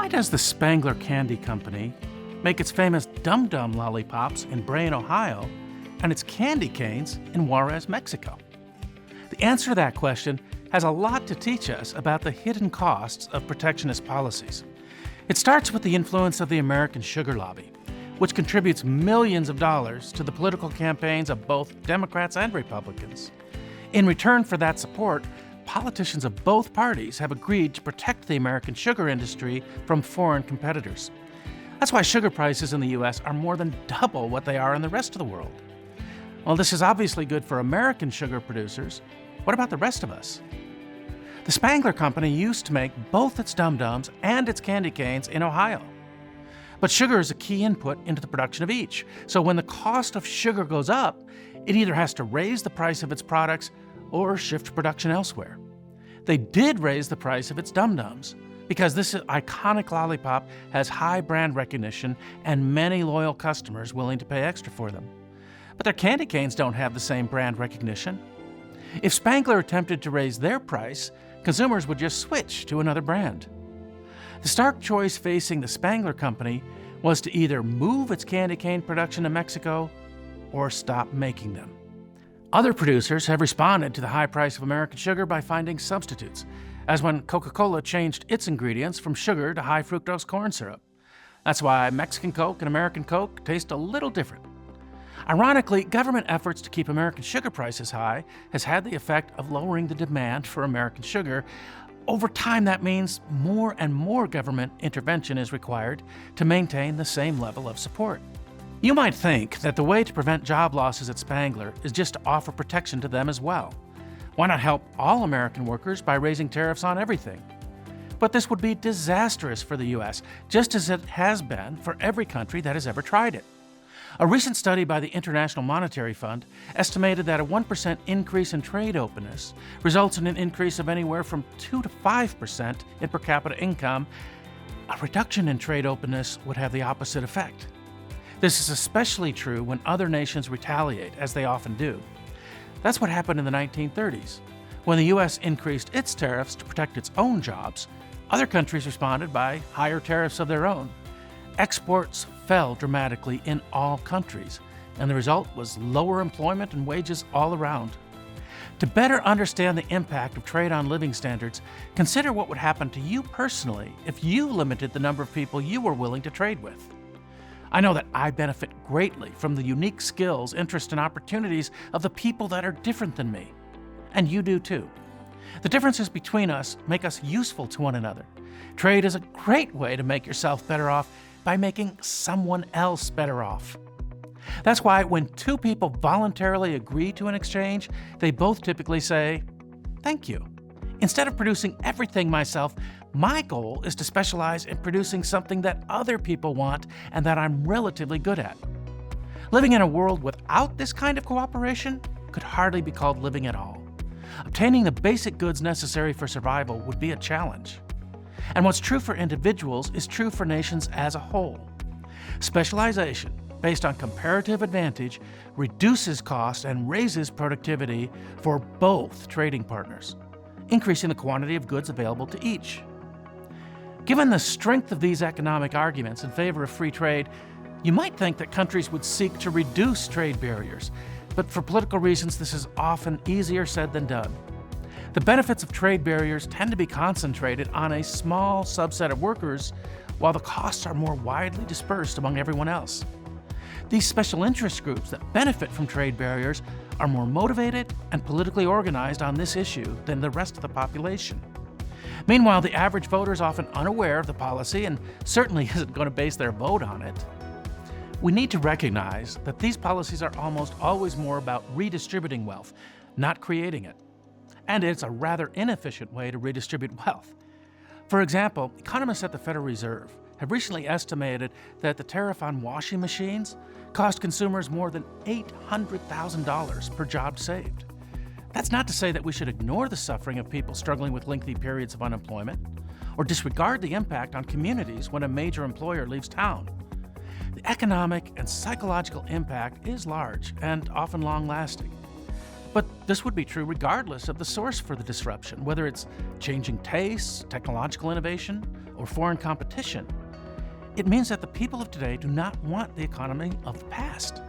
does the Spangler Candy Company make its famous Dum Dum lollipops in Brain, Ohio, and its candy canes in Juarez, Mexico? The answer to that question has a lot to teach us about the hidden costs of protectionist policies. It starts with the influence of the American sugar lobby, which contributes millions of dollars to the political campaigns of both Democrats and Republicans. In return for that support, politicians of both parties have agreed to protect the American sugar industry from foreign competitors. That's why sugar prices in the U.S. are more than double what they are in the rest of the world. Well, this is obviously good for American sugar producers. What about the rest of us? The Spangler Company used to make both its Dum Dums and its candy canes in Ohio. But sugar is a key input into the production of each. So when the cost of sugar goes up, it either has to raise the price of its products or shift production elsewhere. They did raise the price of its Dum Dums because this iconic lollipop has high brand recognition and many loyal customers willing to pay extra for them. But their candy canes don't have the same brand recognition. If Spangler attempted to raise their price, consumers would just switch to another brand. The stark choice facing the Spangler Company was to either move its candy cane production to Mexico or stop making them. Other producers have responded to the high price of American sugar by finding substitutes, as when Coca-Cola changed its ingredients from sugar to high fructose corn syrup. That's why Mexican Coke and American Coke taste a little different. Ironically, government efforts to keep American sugar prices high has had the effect of lowering the demand for American sugar. Over time, that means more and more government intervention is required to maintain the same level of support. You might think that the way to prevent job losses at Spangler is just to offer protection to them as well. Why not help all American workers by raising tariffs on everything? But this would be disastrous for the U.S., just as it has been for every country that has ever tried it. A recent study by the International Monetary Fund estimated that a 1% increase in trade openness results in an increase of anywhere from 2 to 5% in per capita income. A reduction in trade openness would have the opposite effect. This is especially true when other nations retaliate, as they often do. That's what happened in the 1930s. When the U.S. increased its tariffs to protect its own jobs, other countries responded by higher tariffs of their own. Exports fell dramatically in all countries, and the result was lower employment and wages all around. To better understand the impact of trade on living standards, consider what would happen to you personally if you limited the number of people you were willing to trade with. I know that I benefit greatly from the unique skills, interests, and opportunities of the people that are different than me. And you do too. The differences between us make us useful to one another. Trade is a great way to make yourself better off by making someone else better off. That's why when two people voluntarily agree to an exchange, they both typically say, "Thank you." Instead of producing everything myself, my goal is to specialize in producing something that other people want and that I'm relatively good at. Living in a world without this kind of cooperation could hardly be called living at all. Obtaining the basic goods necessary for survival would be a challenge. And what's true for individuals is true for nations as a whole. Specialization, based on comparative advantage, reduces cost and raises productivity for both trading partners, increasing the quantity of goods available to each. Given the strength of these economic arguments in favor of free trade, you might think that countries would seek to reduce trade barriers, but for political reasons, this is often easier said than done. The benefits of trade barriers tend to be concentrated on a small subset of workers, while the costs are more widely dispersed among everyone else. These special interest groups that benefit from trade barriers are more motivated and politically organized on this issue than the rest of the population. Meanwhile, the average voter is often unaware of the policy and certainly isn't going to base their vote on it. We need to recognize that these policies are almost always more about redistributing wealth, not creating it. And it's a rather inefficient way to redistribute wealth. For example, economists at the Federal Reserve have recently estimated that the tariff on washing machines cost consumers more than $800,000 per job saved. That's not to say that we should ignore the suffering of people struggling with lengthy periods of unemployment, or disregard the impact on communities when a major employer leaves town. The economic and psychological impact is large and often long-lasting. But this would be true regardless of the source for the disruption, whether it's changing tastes, technological innovation, or foreign competition. It means that the people of today do not want the economy of the past.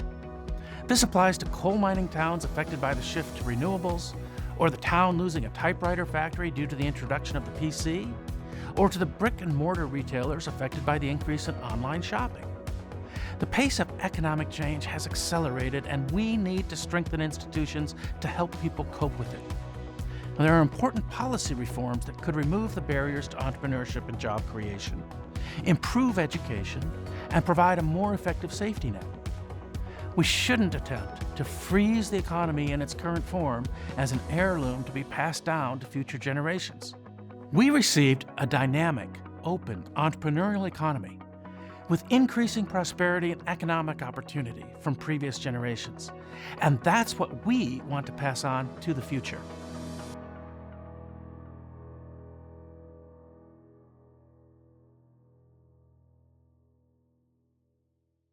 This applies to coal mining towns affected by the shift to renewables, or the town losing a typewriter factory due to the introduction of the PC, or to the brick and mortar retailers affected by the increase in online shopping. The pace of economic change has accelerated, and we need to strengthen institutions to help people cope with it. Now, there are important policy reforms that could remove the barriers to entrepreneurship and job creation, improve education, and provide a more effective safety net. We shouldn't attempt to freeze the economy in its current form as an heirloom to be passed down to future generations. We received a dynamic, open, entrepreneurial economy with increasing prosperity and economic opportunity from previous generations. And that's what we want to pass on to the future.